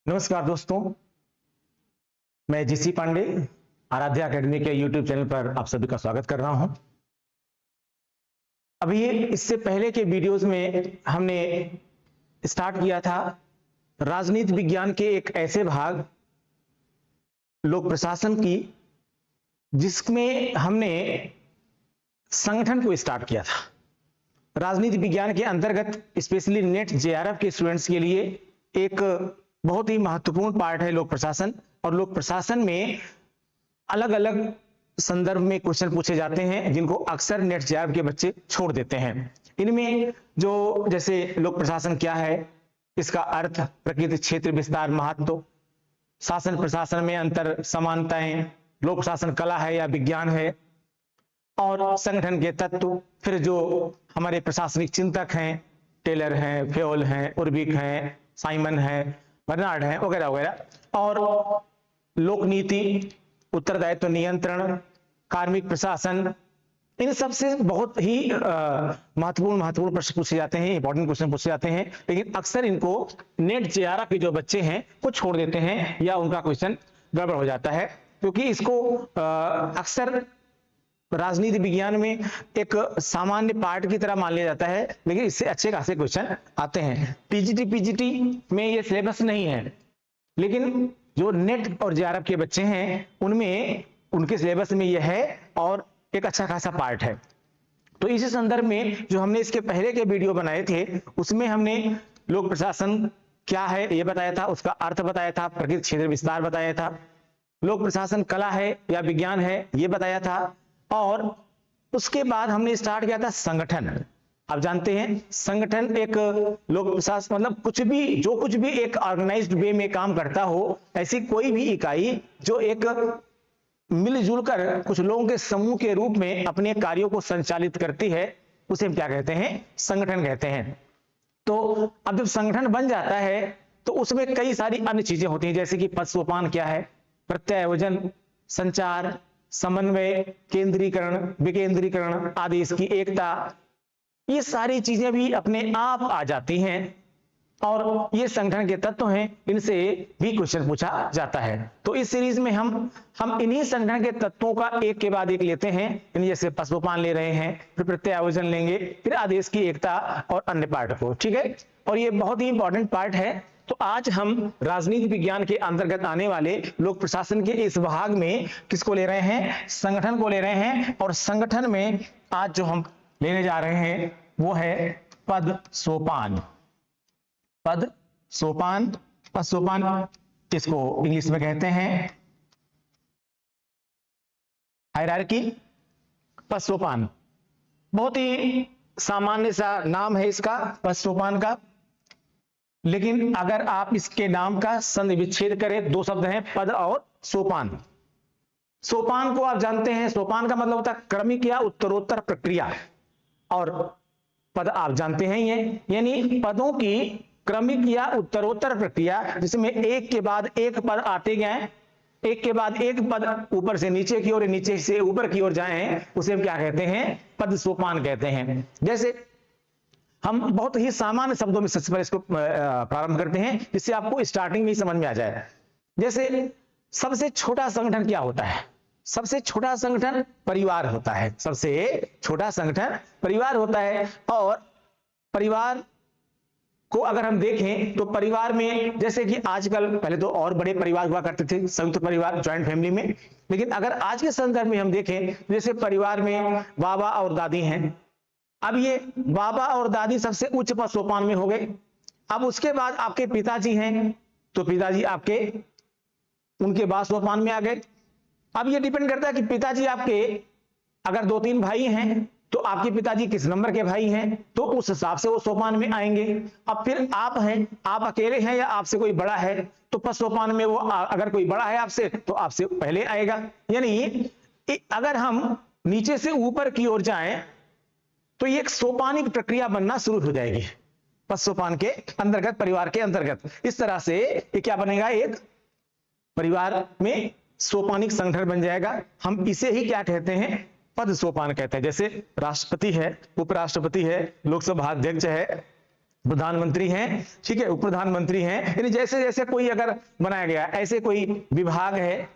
नमस्कार दोस्तों, मैं जीसी पांडे आराध्या एकेडमी के यूट्यूब चैनल पर आप सभी का स्वागत कर रहा हूं। अभी इससे पहले के वीडियोस में हमने स्टार्ट किया था राजनीति विज्ञान के एक ऐसे भाग लोक प्रशासन की, जिसमें हमने संगठन को स्टार्ट किया था। राजनीति विज्ञान के अंतर्गत स्पेशली नेट जेआरएफ के स्टूडेंट्स के लिए एक बहुत ही महत्वपूर्ण पार्ट है लोक प्रशासन। और लोक प्रशासन में अलग अलग संदर्भ में क्वेश्चन पूछे जाते हैं जिनको अक्सर नेट जेआरएफ के बच्चे छोड़ देते हैं। इनमें जो जैसे लोक प्रशासन क्या है, इसका अर्थ, प्रकृति, क्षेत्र, विस्तार, महत्व, शासन प्रशासन में अंतर, समानताएं, लोक प्रशासन कला है या विज्ञान है, और संगठन के तत्व, फिर जो हमारे प्रशासनिक चिंतक हैं, टेलर हैं, फेओल हैं, उर्बिक हैं, साइमन है, बर्नार्ड है, वगैरह वगैरह, और लोक नीति, उत्तरदायित्व नियंत्रण, कार्मिक प्रशासन, इन सब से बहुत ही महत्वपूर्ण प्रश्न पूछे जाते हैं, इंपॉर्टेंट क्वेश्चन पूछे जाते हैं। लेकिन अक्सर इनको नेट जेआरएफ के जो बच्चे हैं वो छोड़ देते हैं या उनका क्वेश्चन गड़बड़ हो जाता है, क्योंकि इसको अक्सर राजनीति विज्ञान में एक सामान्य पार्ट की तरह मान लिया जाता है, लेकिन इससे अच्छे खासे क्वेश्चन आते हैं। टीजीटी पीजीटी में ये सिलेबस नहीं है, लेकिन जो नेट और जेआरएफ के बच्चे हैं उनमें उनके सिलेबस में यह है और एक अच्छा खासा पार्ट है। तो इसी संदर्भ में जो हमने इसके पहले के वीडियो बनाए थे उसमें हमने लोक प्रशासन क्या है ये बताया था, उसका अर्थ बताया था, प्रकृति, क्षेत्र, विस्तार बताया था, लोक प्रशासन कला है या विज्ञान है ये बताया था, और उसके बाद हमने स्टार्ट किया था संगठन। आप जानते हैं संगठन एक लोक प्रशासन मतलब कुछ भी एक ऑर्गेनाइज्ड वे में काम करता हो, ऐसी कोई भी इकाई जो एक मिलजुल कर कुछ लोगों के समूह के रूप में अपने कार्यों को संचालित करती है, उसे हम क्या कहते हैं? संगठन कहते हैं। तो अब जब संगठन बन जाता है तो उसमें कई सारी अन्य चीजें होती हैं, जैसे कि पद सोपान क्या है, प्रत्यायोजन, संचार, समन्वय, केंद्रीकरण, विकेंद्रीकरण, आदेश की एकता, ये सारी चीजें भी अपने आप आ जाती हैं और ये संगठन के तत्व हैं, इनसे भी क्वेश्चन पूछा जाता है। तो इस सीरीज में हम इन्हीं संगठन के तत्वों का एक के बाद एक लेते हैं। जैसे पशुपान ले रहे हैं, फिर प्रत्यायोजन लेंगे, फिर आदेश की एकता और अन्य पार्ट को, ठीक है। और ये बहुत ही इंपॉर्टेंट पार्ट है। तो आज हम राजनीति विज्ञान के अंतर्गत आने वाले लोक प्रशासन के इस भाग में किसको ले रहे हैं? संगठन को ले रहे हैं। और संगठन में आज जो हम लेने जा रहे हैं वो है पद सोपान। पद सोपान, पद सोपान किसको इंग्लिश में कहते हैं? हायरार्की। पद सोपान बहुत ही सामान्य सा नाम है इसका, पद सोपान का, लेकिन अगर आप इसके नाम का संधि विच्छेद करें, दो शब्द हैं, पद और सोपान। सोपान को आप जानते हैं, सोपान का मतलब होता है क्रमिक या उत्तरोत्तर प्रक्रिया, और पद आप जानते हैं ये, यानी पदों की क्रमिक या उत्तरोत्तर प्रक्रिया, जिसमें एक के बाद एक पद आते गए, एक के बाद एक पद ऊपर से नीचे की ओर, नीचे से ऊपर की ओर जाएं, उसे हम क्या कहते हैं? पद सोपान कहते हैं। जैसे हम बहुत ही सामान्य शब्दों में सबसे पहले इसको प्रारंभ करते हैं, जिससे आपको स्टार्टिंग में ही समझ में आ जाए। जैसे सबसे छोटा संगठन क्या होता है? सबसे छोटा संगठन परिवार होता है। सबसे छोटा संगठन परिवार होता है। और परिवार को अगर हम देखें तो परिवार में जैसे कि आजकल, पहले तो और बड़े परिवार हुआ करते थे, संयुक्त परिवार, ज्वाइंट फैमिली में, लेकिन अगर आज के संदर्भ में हम देखें, जैसे परिवार में बाबा और दादी हैं, अब ये बाबा और दादी सबसे उच्च पद सोपान में हो गए। अब उसके बाद आपके पिताजी हैं, तो पिताजी आपके उनके बाद सोपान में आ गए। अब ये डिपेंड करता है कि पिताजी आपके अगर 2-3 भाई हैं तो आपके पिताजी किस नंबर के भाई हैं, तो उस हिसाब से वो सोपान में आएंगे। अब फिर आप हैं, आप अकेले हैं या आपसे कोई बड़ा है, तो पद सोपान में वो अगर कोई बड़ा है आपसे तो आपसे पहले आएगा। यानी अगर हम नीचे से ऊपर की ओर जाएं तो ये एक सोपानिक प्रक्रिया बनना शुरू हो जाएगी पद सोपान के अंतर्गत, परिवार के अंतर्गत। इस तरह से ये क्या बनेगा? एक परिवार में सोपानिक संगठन बन जाएगा। हम इसे ही क्या कहते हैं? पद सोपान कहते हैं। जैसे राष्ट्रपति है, उपराष्ट्रपति है, लोकसभा अध्यक्ष है, प्रधानमंत्री हैं, ठीक है, उप प्रधानमंत्री हैं, यानी जैसे जैसे कोई अगर बनाया गया ऐसे कोई विभाग है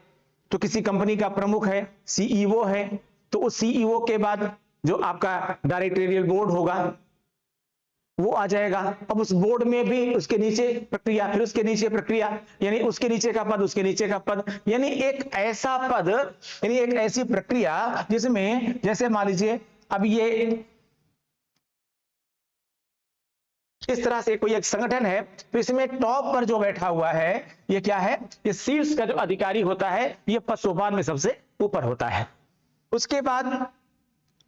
तो किसी कंपनी का प्रमुख है, सीईओ है, तो उस सीईओ के बाद जो आपका डायरेक्टोरियल बोर्ड होगा वो आ जाएगा। अब उस बोर्ड में भी उसके नीचे प्रक्रिया, फिर उसके नीचे प्रक्रिया, यानी उसके नीचे का पद, उसके नीचे का पद, यानी एक ऐसा पद, यानी एक ऐसी प्रक्रिया जिसमें जैसे मान लीजिए अब ये इस तरह से कोई एक संगठन है तो इसमें टॉप पर जो बैठा हुआ है ये क्या है, ये शीर्ष का जो अधिकारी होता है ये पद सोपान में सबसे ऊपर होता है। उसके बाद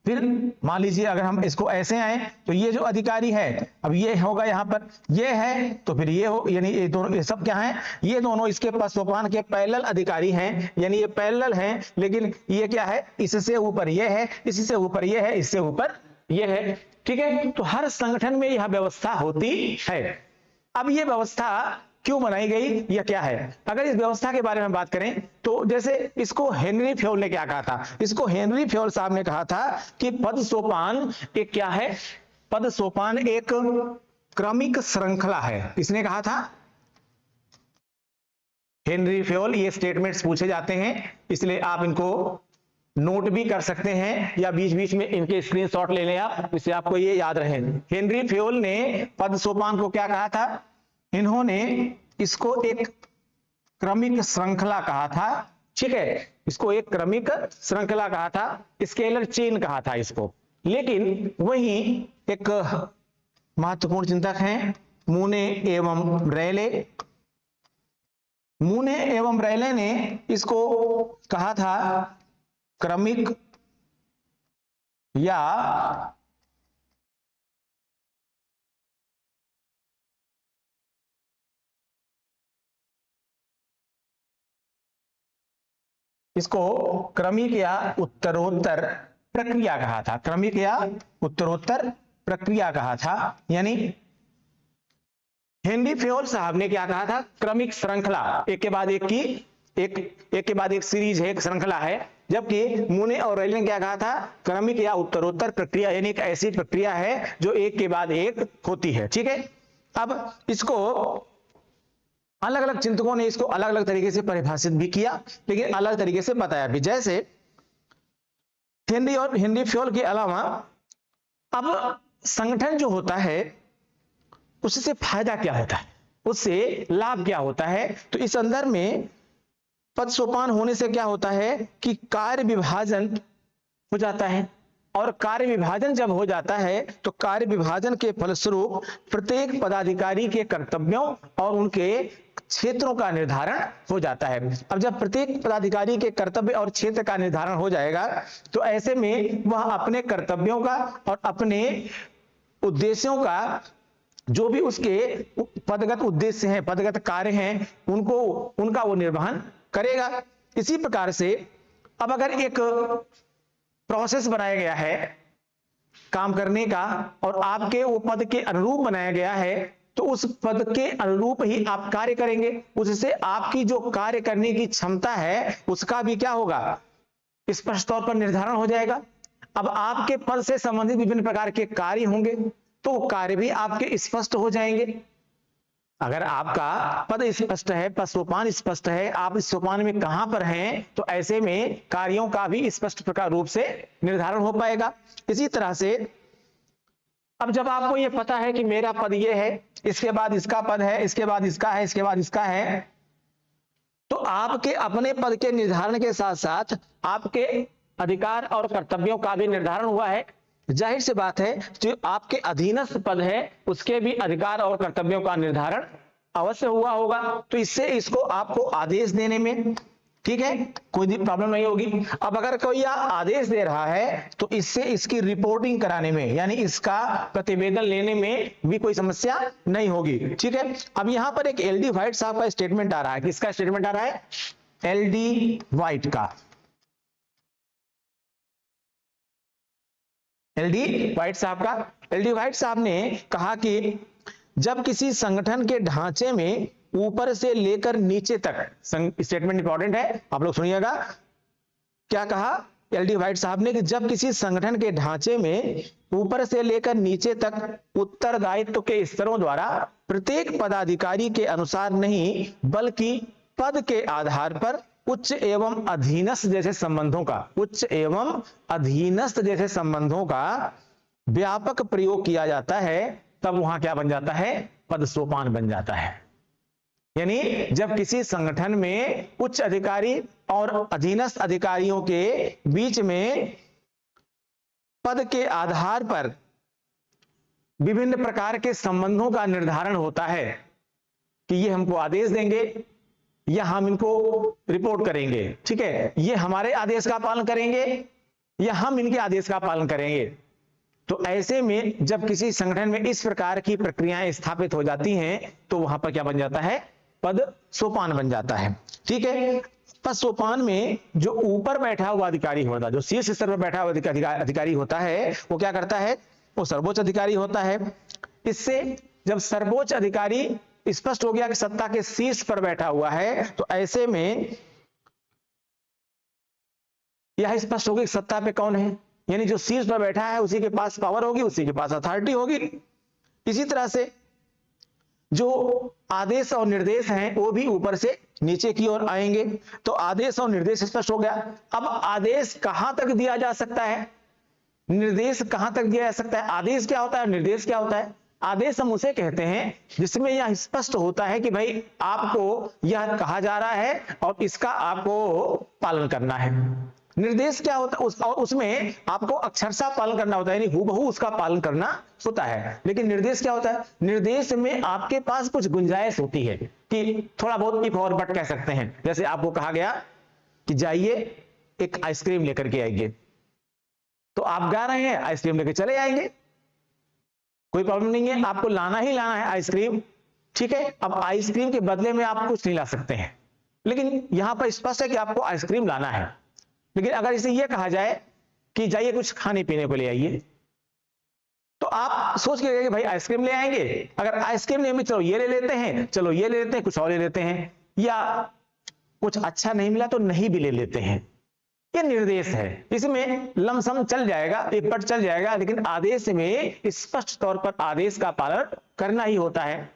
फिर मान लीजिए अगर हम इसको ऐसे आए तो ये जो अधिकारी है अब ये होगा यहां पर, ये है तो फिर ये हो, यानी ये दोनों, ये सब क्या है, ये दोनों इसके पद सोपान के पैरेलल अधिकारी हैं, यानी ये पैरेलल हैं, लेकिन ये क्या है, इससे ऊपर ये है, इससे ऊपर ये है, इससे ऊपर ये है, ठीक है। तो हर संगठन में यह व्यवस्था होती है। अब ये व्यवस्था क्यों बनाई गई, यह क्या है, अगर इस व्यवस्था के बारे में बात करें तो जैसे इसको हेनरी फ्योल ने क्या कहा था, इसको हेनरी फ्योल साहब ने कहा था कि पद सोपान एक क्या है, पद सोपान एक क्रमिक श्रृंखला है। इसने कहा था हेनरी फ्योल, ये स्टेटमेंट्स पूछे जाते हैं इसलिए आप इनको नोट भी कर सकते हैं या बीच बीच में इनके स्क्रीनशॉट ले लें आप, इससे आपको ये याद रहे। हेनरी फ्योल ने पद सोपान को क्या कहा था, इन्होंने इसको एक क्रमिक श्रृंखला कहा था, ठीक है, इसको एक क्रमिक श्रृंखला कहा था, स्केलर चेन कहा था इसको। लेकिन वहीं एक महत्वपूर्ण चिंतक हैं मूने एवं रेले, मूने एवं रेले ने इसको कहा था क्रमिक या इसको क्रमिक या उत्तरोत्तर प्रक्रिया कहा था, क्रमिक या उत्तरोत्तर प्रक्रिया कहा था। यानी हेनरी फ्योल साहब ने क्या कहा था, क्रमिक श्रृंखला, एक के बाद एक की एक के बाद एक सीरीज है, एक श्रृंखला है, जबकि मूने और रेले ने क्या कहा था, क्रमिक या उत्तरोत्तर प्रक्रिया, यानी एक ऐसी प्रक्रिया है जो एक के बाद एक होती है, ठीक है। अब इसको अलग अलग चिंतकों ने इसको अलग अलग तरीके से परिभाषित भी किया, लेकिन अलग तरीके से बताया भी। जैसे हेनरी फ्योल के अलावा अब संगठन जो होता है उससे फायदा क्या होता है, उससे लाभ क्या होता है, तो इस संदर्भ में पद सोपान होने से क्या होता है कि कार्य विभाजन हो जाता है, और कार्य विभाजन जब हो जाता है तो कार्य विभाजन के फलस्वरूप प्रत्येक पदाधिकारी के कर्तव्यों और उनके क्षेत्रों का निर्धारण हो जाता है। अब जब प्रत्येक पदाधिकारी के कर्तव्य और क्षेत्र का निर्धारण हो जाएगा तो ऐसे में वह अपने कर्तव्यों का और अपने उद्देश्यों का, जो भी उसके पदगत उद्देश्य हैं, पदगत कार्य हैं, उनका वो निर्वहन करेगा। इसी प्रकार से अब अगर एक प्रोसेस बनाया गया है काम करने का और आपके वो पद के अनुरूप बनाया गया है, तो उस पद के अनुरूप ही आप कार्य करेंगे, उससे आपकी जो कार्य करने की क्षमता है उसका भी क्या होगा, स्पष्ट तौर पर निर्धारण हो जाएगा। अब आपके पद से संबंधित विभिन्न प्रकार के कार्य होंगे तो कार्य भी आपके स्पष्ट हो जाएंगे। अगर आपका पद स्पष्ट है, पद सोपान स्पष्ट है, आप इस सोपान में कहां पर हैं, तो ऐसे में कार्यों का भी स्पष्ट प्रकार रूप से निर्धारण हो पाएगा। इसी तरह से अब जब आपको यह पता है कि मेरा पद ये है, इसके बाद इसका पद है, इसके बाद इसका है, इसके बाद इसका है, तो आपके अपने पद के निर्धारण के साथ साथ आपके अधिकार और कर्तव्यों का भी निर्धारण हुआ है। जाहिर सी बात है जो आपके अधीनस्थ पद है उसके भी अधिकार और कर्तव्यों का निर्धारण अवश्य हुआ होगा, तो इससे इसको आपको आदेश देने में, ठीक है, कोई प्रॉब्लम नहीं होगी। अब अगर कोई आदेश दे रहा है तो इससे इसकी रिपोर्टिंग कराने में, यानी इसका प्रतिवेदन लेने में भी कोई समस्या नहीं होगी, ठीक है। अब यहां पर एक एल डी व्हाइट साहब का स्टेटमेंट आ रहा है, किसका स्टेटमेंट आ रहा है, एल डी व्हाइट का। एल डी व्हाइट साहब का, एल डी व्हाइट साहब ने कहा कि जब किसी संगठन के ढांचे में ऊपर से लेकर नीचे तक, स्टेटमेंट इंपॉर्टेंट है, आप लोग सुनिएगा क्या कहा एल डी व्हाइट साहब ने, कि जब किसी संगठन के ढांचे में ऊपर से लेकर नीचे तक उत्तरदायित्व के स्तरों द्वारा प्रत्येक पदाधिकारी के अनुसार नहीं, बल्कि पद के आधार पर उच्च एवं अधीनस्थ जैसे संबंधों का व्यापक प्रयोग किया जाता है, तब वहां क्या बन जाता है? पद सोपान बन जाता है। यानी जब किसी संगठन में उच्च अधिकारी और अधीनस्थ अधिकारियों के बीच में पद के आधार पर विभिन्न प्रकार के संबंधों का निर्धारण होता है कि ये हमको आदेश देंगे या हम इनको रिपोर्ट करेंगे, ठीक है, ये हमारे आदेश का पालन करेंगे या हम इनके आदेश का पालन करेंगे। तो ऐसे में जब किसी संगठन में इस प्रकार की प्रक्रियाएं स्थापित हो जाती हैं तो वहां पर क्या बन जाता है? पद सोपान बन जाता है। ठीक है, पद सोपान में जो ऊपर बैठा हुआ अधिकारी होता है, जो शीर्ष स्तर पर बैठा हुआ अधिकारी होता है, वो क्या करता है? वो सर्वोच्च अधिकारी होता है। इससे जब सर्वोच्च अधिकारी स्पष्ट हो गया कि सत्ता के शीर्ष पर बैठा हुआ है, तो ऐसे में यह स्पष्ट होगी कि सत्ता पे कौन है, यानी जो शीर्ष पर बैठा है उसी के पास पावर होगी, उसी के पास अथॉरिटी होगी। इसी तरह से जो आदेश और निर्देश हैं वो भी ऊपर से नीचे की ओर आएंगे। तो आदेश और निर्देश स्पष्ट हो गया। अब आदेश कहां तक दिया जा सकता है, निर्देश कहां तक दिया जा सकता है? आदेश क्या होता है, निर्देश क्या होता है? आदेश हम उसे कहते हैं जिसमें यह स्पष्ट होता है कि भाई आपको यह कहा जा रहा है और इसका आपको पालन करना है। निर्देश क्या होता है? और उसमें आपको अक्षरशः पालन करना होता है, यानी हूबहू उसका पालन करना होता है। लेकिन निर्देश क्या होता है? निर्देश में आपके पास कुछ गुंजाइश होती है कि थोड़ा बहुत इफ और बट कह सकते हैं। जैसे आपको कहा गया कि जाइए एक आइसक्रीम लेकर के आइए, तो आप जा रहे हैं, आइसक्रीम लेकर चले आएंगे, कोई प्रॉब्लम नहीं है, आपको लाना ही लाना है आइसक्रीम, ठीक है। अब आइसक्रीम के बदले में आप कुछ नहीं ला सकते हैं, लेकिन यहां पर स्पष्ट है कि आपको आइसक्रीम लाना है। लेकिन अगर इसे यह कहा जाए कि जाइए कुछ खाने पीने को ले आइए, तो आप सोच के भाई आइसक्रीम ले आएंगे, अगर आइसक्रीम नहीं मिले चलो ये ले लेते हैं, चलो ये ले लेते हैं, कुछ और ले लेते हैं, या कुछ अच्छा नहीं मिला तो नहीं भी ले लेते हैं। ये निर्देश है, इसमें लमसम चल जाएगा, एक पट चल जाएगा, लेकिन आदेश में स्पष्ट तौर पर आदेश का पालन करना ही होता है,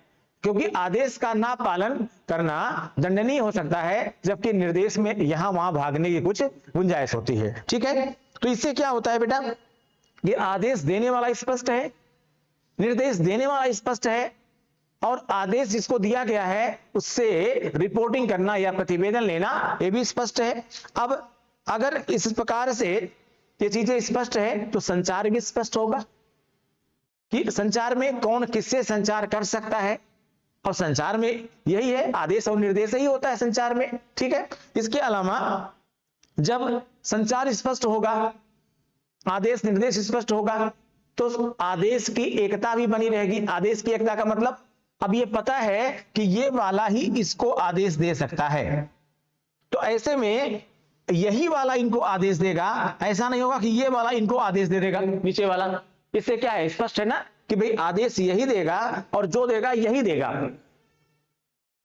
क्योंकि आदेश का ना पालन करना दंडनीय हो सकता है, जबकि निर्देश में यहां वहां भागने की कुछ गुंजाइश होती है। ठीक है, तो इससे क्या होता है बेटा, ये आदेश देने वाला स्पष्ट है, निर्देश देने वाला स्पष्ट है, और आदेश जिसको दिया गया है उससे रिपोर्टिंग करना या प्रतिवेदन लेना ये भी स्पष्ट है। अब अगर इस प्रकार से ये चीजें स्पष्ट है तो संचार भी स्पष्ट होगा कि संचार में कौन किससे संचार कर सकता है, और संचार में यही है, आदेश और निर्देश ही होता है संचार में। ठीक है, इसके अलावा जब संचार स्पष्ट होगा, आदेश निर्देश स्पष्ट होगा, तो आदेश की एकता भी बनी रहेगी। आदेश की एकता का मतलब अब ये पता है कि ये वाला ही इसको आदेश दे सकता है, तो ऐसे में यही वाला इनको आदेश देगा, ऐसा नहीं होगा कि ये वाला इनको आदेश दे देगा नीचे वाला। इससे क्या है, स्पष्ट है ना कि भाई आदेश यही देगा और जो देगा यही देगा,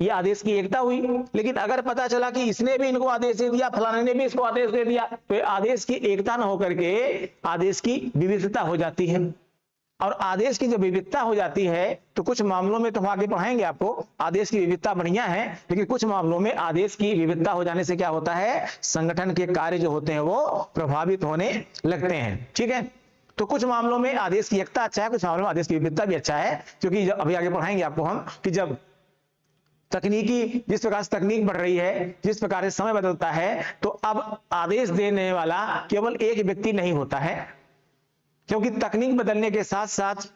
ये आदेश की एकता हुई। लेकिन अगर पता चला कि इसने भी इनको आदेश दे दिया, फलाने ने भी इसको आदेश दे दिया, तो आदेश की एकता न होकर के आदेश की विविधता हो जाती है। और आदेश की जब विविधता हो जाती है तो कुछ मामलों में तो हम आगे पढ़ाएंगे आपको, आदेश की विविधता बढ़िया है, लेकिन कुछ मामलों में आदेश की विविधता हो जाने से क्या होता है, संगठन के कार्य जो होते हैं वो प्रभावित होने लगते हैं। ठीक है, तो कुछ मामलों में आदेश की एकता अच्छा है, कुछ मामलों में आदेश की विविधता भी अच्छा है, क्योंकि अभी आगे पढ़ाएंगे आपको हम कि जब तकनीकी जिस प्रकार से तकनीक बढ़ रही है, जिस प्रकार से समय बदलता है, तो अब आदेश देने वाला केवल एक व्यक्ति नहीं होता है, क्योंकि तकनीक बदलने के साथ साथ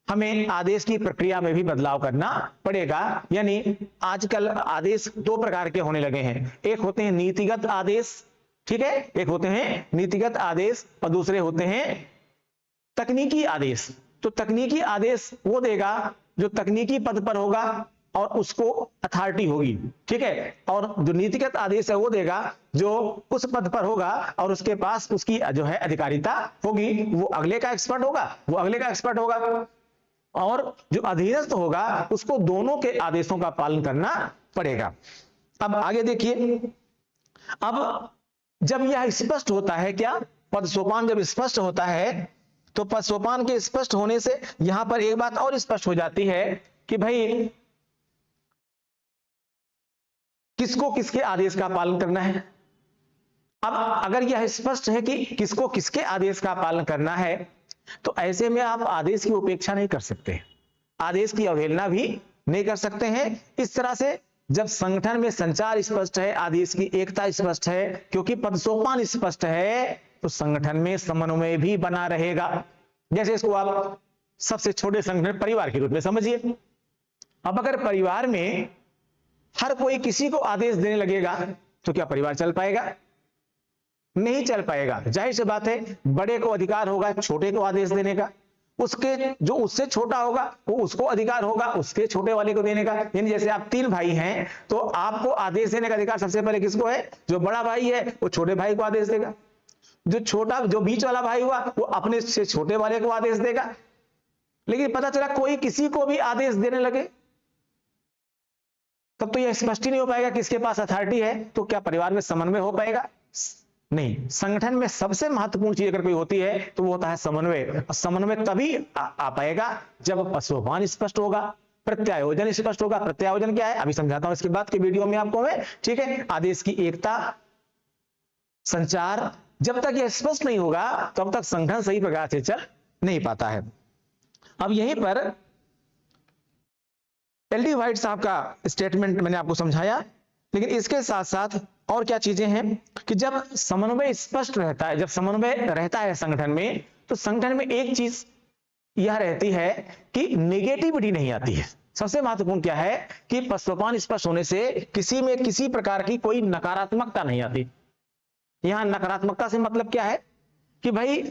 हमें आदेश की प्रक्रिया में भी बदलाव करना पड़ेगा। यानी आजकल आदेश दो प्रकार के होने लगे हैं, एक होते हैं नीतिगत आदेश, ठीक है, एक होते हैं नीतिगत आदेश और दूसरे होते हैं तकनीकी आदेश। तो तकनीकी आदेश वो देगा जो तकनीकी पद पर होगा और उसको अथॉरिटी होगी, ठीक है, और जो नीतिगत आदेश है वो देगा जो उस पद पर होगा और उसके पास उसकी जो है अधिकारिता होगी, वो अगले का एक्सपर्ट होगा, और जो अधीनस्थ होगा उसको दोनों के आदेशों का पालन करना पड़ेगा। अब आगे देखिए, अब जब यह स्पष्ट होता है, क्या पद सोपान जब स्पष्ट होता है तो पद सोपान के स्पष्ट होने से यहां पर एक बात और स्पष्ट हो जाती है कि भाई किसको किसके आदेश का पालन करना है। अब अगर यह स्पष्ट है कि किसको किसके आदेश का पालन करना है, तो ऐसे में आप आदेश की उपेक्षा नहीं कर सकते, आदेश की अवहेलना भी नहीं कर सकते हैं। इस तरह से जब संगठन में संचार स्पष्ट है, आदेश की एकता स्पष्ट है, क्योंकि पद सोपान स्पष्ट है, तो संगठन में समन्वय भी बना रहेगा। जैसे इसको आप सबसे छोटे संगठन परिवार के रूप में समझिए। अब अगर परिवार में हर कोई किसी को आदेश देने लगेगा तो क्या परिवार चल पाएगा? नहीं चल पाएगा। जाहिर सी बात है, बड़े को अधिकार होगा छोटे को आदेश देने का, उसके जो उससे छोटा होगा वो उसको अधिकार होगा उसके छोटे वाले को देने का। यानी जैसे आप 3 भाई हैं तो आपको आदेश देने का अधिकार सबसे पहले किसको है? जो बड़ा भाई है वो छोटे भाई को आदेश देगा, जो बीच वाला भाई हुआ वो अपने से छोटे वाले को आदेश देगा। लेकिन पता चला कोई किसी को भी आदेश देने लगे, तब तो यह स्पष्ट ही नहीं हो पाएगा किसके पास अथॉरिटी है। तो क्या परिवार में समन्वय हो पाएगा? नहीं। संगठन में सबसे महत्वपूर्ण चीज अगर कोई होती है तो वो होता है समन्वय। समन्वय तभी आ पाएगा जब पद सोपान स्पष्ट होगा, प्रत्यायोजन स्पष्ट होगा। प्रत्यायोजन क्या है अभी समझाता हूं इसके बाद के वीडियो में आपको मैं, ठीक है। आदेश की एकता, संचार, जब तक यह स्पष्ट नहीं होगा तब तक संगठन सही प्रकार से चल नहीं पाता है। अब यहीं पर एल.डी. व्हाइट साहब का स्टेटमेंट मैंने आपको समझाया, लेकिन इसके साथ साथ और क्या चीजें हैं कि जब समन्वय स्पष्ट रहता है, जब समन्वय रहता है संगठन में, तो संगठन में एक चीज यह रहती है कि नेगेटिविटी नहीं आती है। सबसे महत्वपूर्ण क्या है कि पद सोपान स्पष्ट होने से किसी में किसी प्रकार की कोई नकारात्मकता नहीं आती। यहां नकारात्मकता से मतलब क्या है कि भाई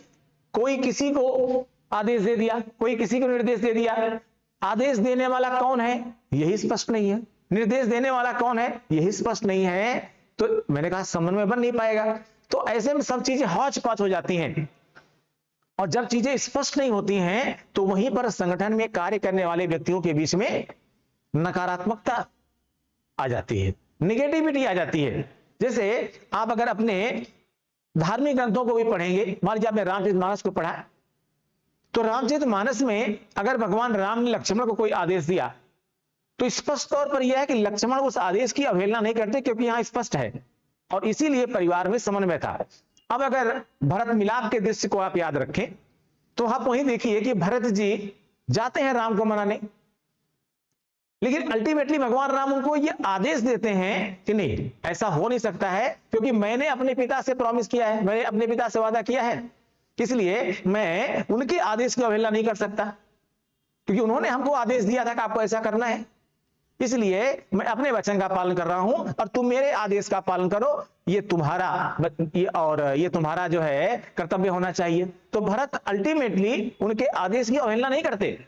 कोई किसी को आदेश दे दिया, कोई किसी को निर्देश दे दिया, आदेश देने वाला कौन है यही स्पष्ट नहीं है, निर्देश देने वाला कौन है यही स्पष्ट नहीं है, तो मैंने कहा समन्वय बन नहीं पाएगा। तो ऐसे में सब चीजें हौच पौच हो जाती हैं, और जब चीजें स्पष्ट नहीं होती हैं तो वहीं पर संगठन में कार्य करने वाले व्यक्तियों के बीच में नकारात्मकता आ जाती है, निगेटिविटी आ जाती है। जैसे आप अगर अपने धार्मिक ग्रंथों को भी पढ़ेंगे, मान लीजिए आपने रामचरितमानस को पढ़ा, तो रामचरितमानस में अगर भगवान राम ने लक्ष्मण को कोई आदेश दिया तो स्पष्ट तौर पर यह है कि लक्ष्मण उस आदेश की अवहेलना नहीं करते, क्योंकि यहां स्पष्ट है, और इसीलिए परिवार में समन्वय था। अब अगर भरत मिलाप के दृश्य को आप याद रखें तो आप वहीं देखिए कि भरत जी जाते हैं राम को मनाने, लेकिन अल्टीमेटली भगवान राम उनको यह आदेश देते हैं कि नहीं, ऐसा हो नहीं सकता है, क्योंकि मैंने अपने पिता से प्रॉमिस किया है, मैंने अपने पिता से वादा किया है, इसलिए मैं उनके आदेश की अवहेलना नहीं कर सकता, क्योंकि उन्होंने हमको आदेश दिया था कि आपको ऐसा करना है, इसलिए मैं अपने वचन का पालन कर रहा हूं और तुम मेरे आदेश का पालन करो, ये तुम्हारा जो है कर्तव्य होना चाहिए। तो भरत अल्टीमेटली उनके आदेश की अवहेलना नहीं करते,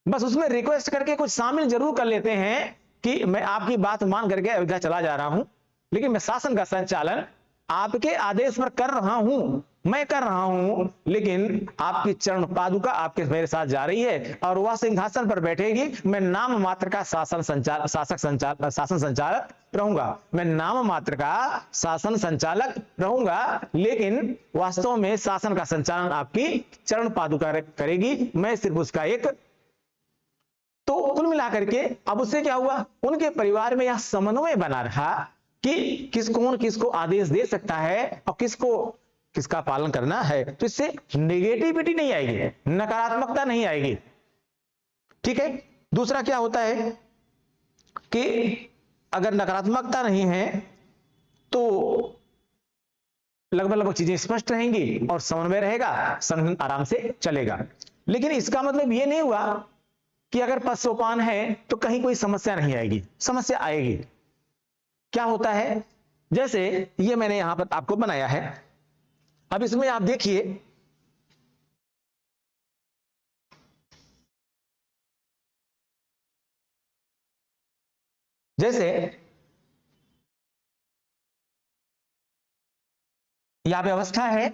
बस उसमें रिक्वेस्ट करके कुछ शामिल जरूर कर लेते हैं कि मैं आपकी बात मान करके अयोध्या चला जा रहा हूं, लेकिन मैं शासन का संचालन आपके आदेश पर कर रहा हूं, मैं कर रहा हूं, लेकिन आपकी चरण पादुका आपके मेरे साथ जा रही है और वह सिंहासन पर बैठेगी, मैं नाम मात्र का शासन संचालक रहूंगा, मैं नाम मात्र का शासन संचालक रहूंगा, लेकिन वास्तव में शासन का संचालन आपकी चरण पादुका करेगी, मैं सिर्फ उसका एक। तो कुल मिलाकर के अब उससे क्या हुआ, उनके परिवार में यह समन्वय बना रहा कि कौन किसको आदेश दे सकता है और किसका पालन करना है, तो इससे नेगेटिविटी नहीं आएगी, नकारात्मकता नहीं आएगी। ठीक है। दूसरा क्या होता है कि अगर नकारात्मकता नहीं है तो लगभग चीजें स्पष्ट रहेंगी और समन्वय रहेगा, संगठन आराम से चलेगा। लेकिन इसका मतलब यह नहीं हुआ कि अगर पद सोपान है तो कहीं कोई समस्या नहीं आएगी, समस्या आएगी। क्या होता है, जैसे ये मैंने यहां पर आपको बनाया है, अब इसमें आप देखिए जैसे यह व्यवस्था है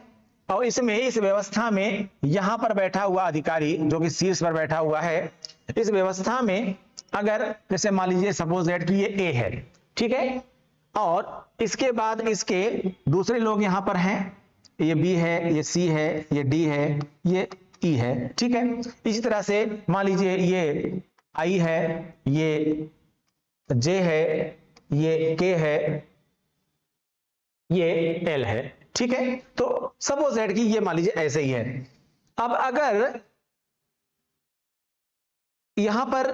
और इस व्यवस्था में यहां पर बैठा हुआ अधिकारी जो कि शीर्ष पर बैठा हुआ है, इस व्यवस्था में अगर जैसे मान लीजिए सपोज दैट कि ये ए है, ठीक है, और इसके बाद इसके दूसरे लोग यहां पर हैं, ये बी है, ये सी है, ये डी है, ये ई है, ठीक है। इसी तरह से मान लीजिए ये आई है, ये जे है, ये के है, ये एल है, ठीक है। तो सपोज दैट कि ये मान लीजिए ऐसे ही है। अब अगर यहां पर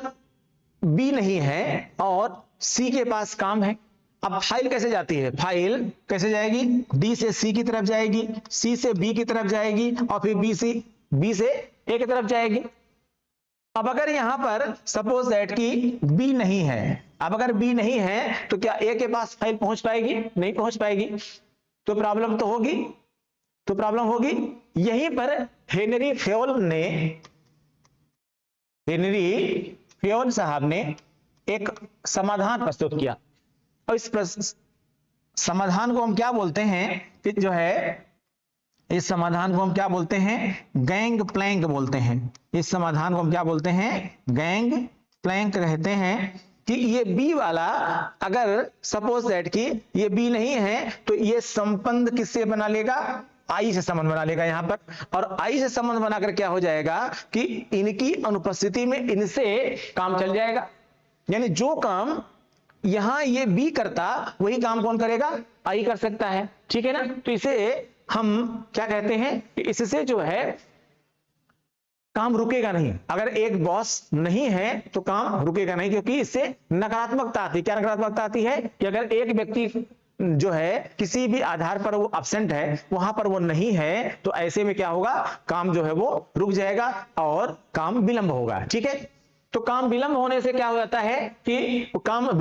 बी नहीं है और सी के पास काम है, अब फाइल कैसे जाती है? फाइल कैसे जाएगी? डी से सी की तरफ जाएगी, सी से बी की तरफ जाएगी और फिर बी से ए की तरफ जाएगी। अब अगर यहां पर सपोज दैट कि बी नहीं है, अब अगर बी नहीं है तो क्या ए के पास फाइल पहुंच पाएगी? नहीं पहुंच पाएगी, तो प्रॉब्लम तो होगी। यहीं पर हेनरी फ्योल साहब ने एक समाधान प्रस्तुत किया, और इस समाधान को हम क्या बोलते हैं कि जो है, इस समाधान को हम क्या बोलते हैं? गैंग प्लैंक बोलते हैं। इस समाधान को हम क्या बोलते हैं? गैंग प्लैंक कहते हैं। कि ये बी वाला अगर सपोज दैट कि ये बी नहीं है तो ये संबंध किससे बना लेगा? आई से संबंध बना लेगा यहां पर, और आई से संबंध बनाकर क्या हो जाएगा कि इनकी अनुपस्थिति में इनसे काम चल जाएगा। यानी जो काम यहां ये बी करता वही काम कौन करेगा? आई कर सकता है, ठीक है ना। तो इसे हम क्या कहते हैं कि इससे जो है काम रुकेगा नहीं। अगर एक बॉस नहीं है तो काम रुकेगा नहीं, क्योंकि इससे नकारात्मकता आती है। क्या नकारात्मकता आती है? कि अगर एक व्यक्ति जो है किसी भी आधार पर वो एब्सेंट है, वहां पर वो नहीं है, तो ऐसे में क्या होगा? काम जो है वो रुक जाएगा और काम विलंब होगा, ठीक है। तो काम विलंब होने से क्या हो जाता है कि काम में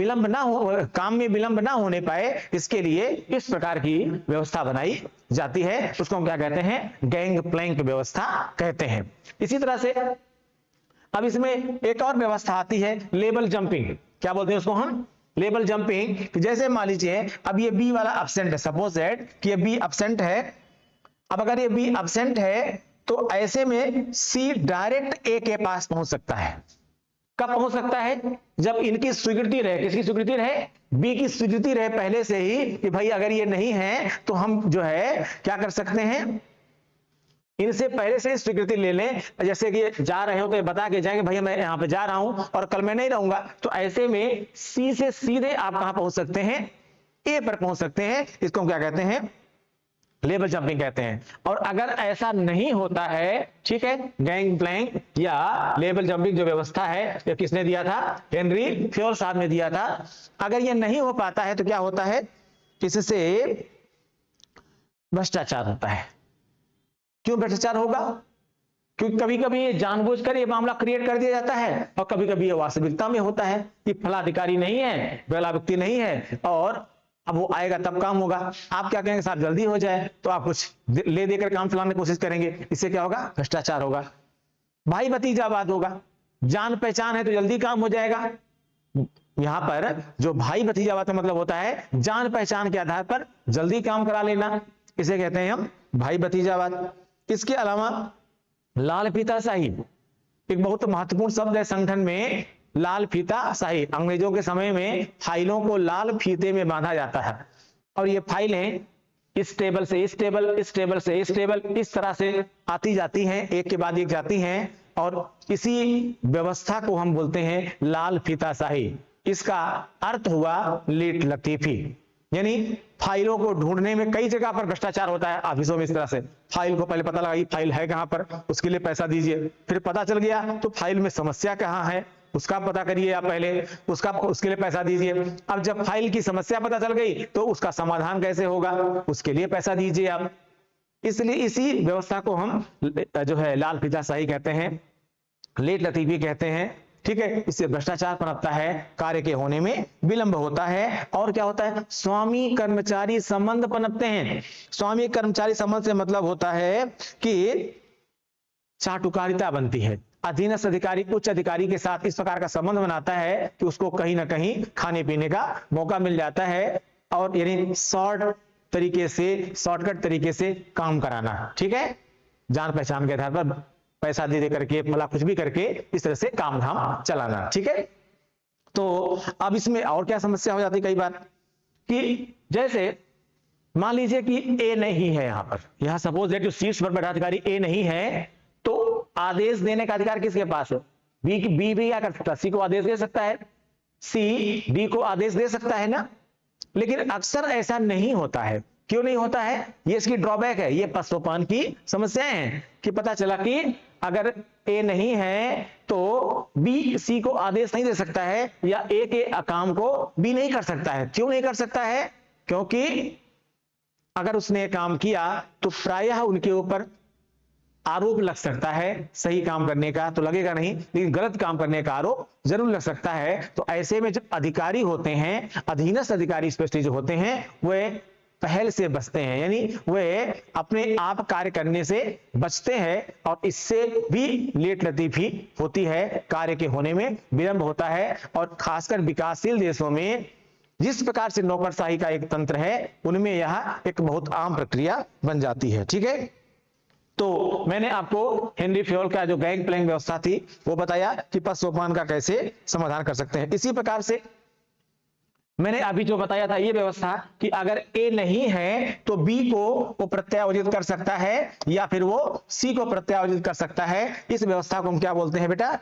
विलंब ना होने पाए, इसके लिए इस प्रकार की व्यवस्था बनाई जाती है। उसको हम क्या कहते हैं? गैंग प्लैंक व्यवस्था कहते हैं। इसी तरह से अब इसमें एक और व्यवस्था आती है, लेबल जंपिंग। क्या बोलते हैं उसको हम? Label jumping. जैसे मान लीजिए अब ये बी वाला एब्सेंट है, सपोज दैट कि ये बी एब्सेंट है। अब अगर ये बी एब्सेंट है तो ऐसे में सी डायरेक्ट ए के पास पहुंच सकता है। कब पहुंच सकता है? जब इनकी स्वीकृति रहे। किसकी स्वीकृति रहे? बी की स्वीकृति रहे पहले से ही कि भाई अगर ये नहीं है तो हम जो है क्या कर सकते हैं, इनसे पहले से स्वीकृति ले लें। जैसे कि जा रहे हो तो ये बता के जाएंगे भैया मैं यहां पे जा रहा हूं और कल मैं नहीं रहूंगा, तो ऐसे में सी से सीधे आप कहां पहुंच सकते हैं? ए पर पहुंच सकते हैं। इसको हम क्या कहते हैं? लेबल जंपिंग कहते हैं। और अगर ऐसा नहीं होता है, ठीक है, गैंग प्लैंक या लेबल जंपिंग जो व्यवस्था है ये किसने दिया था? हेनरी फ्योल साहब ने दिया था। अगर ये नहीं हो पाता है तो क्या होता है? इससे भ्रष्टाचार होता है। क्यों भ्रष्टाचार होगा? क्योंकि कभी कभी जानबूझकर ये मामला क्रिएट कर दिया जाता है और कभी कभी ये वास्तविकता में होता है कि फला अधिकारी नहीं है, फला व्यक्ति नहीं है और अब वो आएगा तब काम होगा। आप क्या कहेंगे? साहब जल्दी हो जाए, तो आप कुछ ले देकर काम चलाने की कोशिश करेंगे। इससे क्या होगा? भ्रष्टाचार होगा। भाई भतीजावाद होगा। जान पहचान है तो जल्दी काम हो जाएगा। यहां पर जो भाई भतीजावाद का मतलब होता है जान पहचान के आधार पर जल्दी काम करा लेना, इसे कहते हैं हम भाई भतीजावाद। इसके अलावा लाल फीताशाही एक बहुत महत्वपूर्ण शब्द है संगठन में। लाल फीताशाही, अंग्रेजों के समय में फाइलों को लाल फीते में बांधा जाता है और ये फाइलें इस टेबल से इस टेबल, इस टेबल से इस टेबल, इस तरह से आती जाती हैं, एक के बाद एक जाती हैं, और इसी व्यवस्था को हम बोलते हैं लाल फीताशाही। इसका अर्थ हुआ लीट लतीफी, यानी फाइलों को ढूंढने में कई जगह पर भ्रष्टाचार होता है ऑफिसों में। इस तरह से फाइल को पहले पता लगा फाइल है कहां पर, उसके लिए पैसा दीजिए, फिर पता चल गया तो फाइल में समस्या कहां है उसका पता करिए आप पहले, उसके लिए पैसा दीजिए। अब जब फाइल की समस्या पता चल गई तो उसका समाधान कैसे होगा, उसके लिए पैसा दीजिए आप। इसलिए इसी व्यवस्था को हम जो है लाल फीताशाही कहते हैं, लेट लतीफी कहते हैं, ठीक है। इससे भ्रष्टाचार पनपता है, कार्य के होने में विलंब होता है, और क्या होता है? स्वामी कर्मचारी संबंध पनपते हैं। स्वामी कर्मचारी संबंध से मतलब होता है कि चाटुकारिता बनती है। अधीनस्थ अधिकारी उच्च अधिकारी के साथ इस प्रकार का संबंध बनाता है कि उसको कहीं ना कहीं खाने पीने का मौका मिल जाता है, और यानी शॉर्टकट तरीके से काम कराना, ठीक है। जान पहचान के आधार पर पैसा दे करके भला कुछ भी करके इस तरह से काम धाम चलाना, ठीक है। तो अब इसमें और क्या समस्या हो जाती है कई बार कि जैसे मान लीजिए कि ए नहीं है, यहां सपोज दैट जो शीर्ष पर बैठा अधिकारी ए नहीं है, तो आदेश देने का अधिकार किसके पास है? बी भी क्या कर सकता है? सी को आदेश दे सकता है, सी डी को आदेश दे सकता है ना। लेकिन अक्सर ऐसा नहीं होता है। क्यों नहीं होता है? ये इसकी ड्रॉबैक है, ये पशुपालन की समस्याएं हैं कि पता चला कि अगर ए नहीं है तो बी सी को आदेश नहीं दे सकता है, या ए के काम को बी नहीं कर सकता है। क्यों नहीं कर सकता है? क्योंकि अगर उसने काम किया तो प्रायः उनके ऊपर आरोप लग सकता है, सही काम करने का तो लगेगा नहीं, लेकिन गलत काम करने का आरोप जरूर लग सकता है। तो ऐसे में जो अधिकारी होते हैं, अधीनस्थ अधिकारी स्पेशली जो होते हैं, वे पहल से बचते हैं, यानी वे अपने आप कार्य करने से बचते हैं, और इससे भी लेट लतीफी होती है, कार्य के होने में विलंब होता है। और खासकर विकासशील देशों में जिस प्रकार से नौकरशाही का एक तंत्र है, उनमें यह एक बहुत आम प्रक्रिया बन जाती है। ठीक है, तो मैंने आपको हेनरी फ्योल का जो गैंग प्लैंक व्यवस्था थी वो बताया कि पशुपालन का कैसे समाधान कर सकते हैं। इसी प्रकार से मैंने अभी जो बताया था ये व्यवस्था कि अगर ए नहीं है तो बी को वो प्रत्यायोजित कर सकता है, या फिर वो सी को प्रत्यायोजित कर सकता है। इस व्यवस्था को हम क्या बोलते हैं बेटा?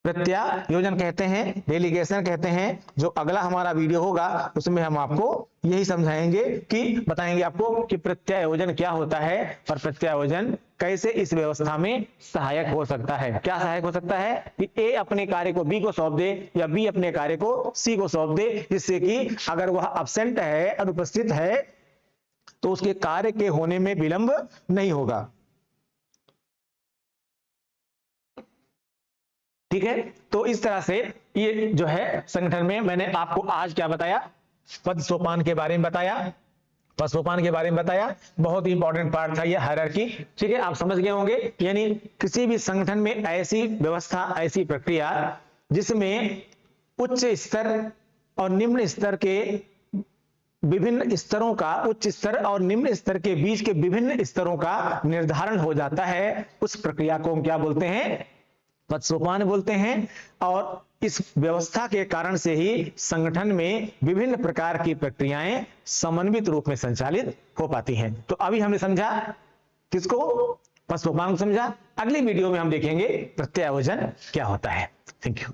प्रत्यायोजन कहते हैं, डेलीगेशन कहते हैं। जो अगला हमारा वीडियो होगा उसमें हम आपको यही समझाएंगे कि बताएंगे आपको कि प्रत्यायोजन क्या होता है और प्रत्यायोजन कैसे इस व्यवस्था में सहायक हो सकता है। क्या सहायक हो सकता है? कि ए अपने कार्य को बी को सौंप दे, या बी अपने कार्य को सी को सौंप दे, जिससे कि अगर वह अब्सेंट है, अनुपस्थित है, तो उसके कार्य के होने में विलंब नहीं होगा। ठीक है, तो इस तरह से ये जो है संगठन में मैंने आपको आज क्या बताया? पद सोपान के बारे में बताया, पदसोपान के बारे में बताया। बहुत ही इंपॉर्टेंट पार्ट था ये हायरार्की। ठीक है, आप समझ गए होंगे। यानी किसी भी संगठन में ऐसी व्यवस्था, ऐसी प्रक्रिया जिसमें उच्च स्तर और निम्न स्तर के विभिन्न स्तरों का, उच्च स्तर और निम्न स्तर के बीच के विभिन्न स्तरों का निर्धारण हो जाता है, उस प्रक्रिया को हम क्या बोलते हैं? पदसोपान बोलते हैं। और इस व्यवस्था के कारण से ही संगठन में विभिन्न प्रकार की प्रक्रियाएं समन्वित रूप में संचालित हो पाती हैं। तो अभी हमने समझा किसको? पदसोपान को समझा। अगली वीडियो में हम देखेंगे प्रत्यायोजन क्या होता है। Thank you.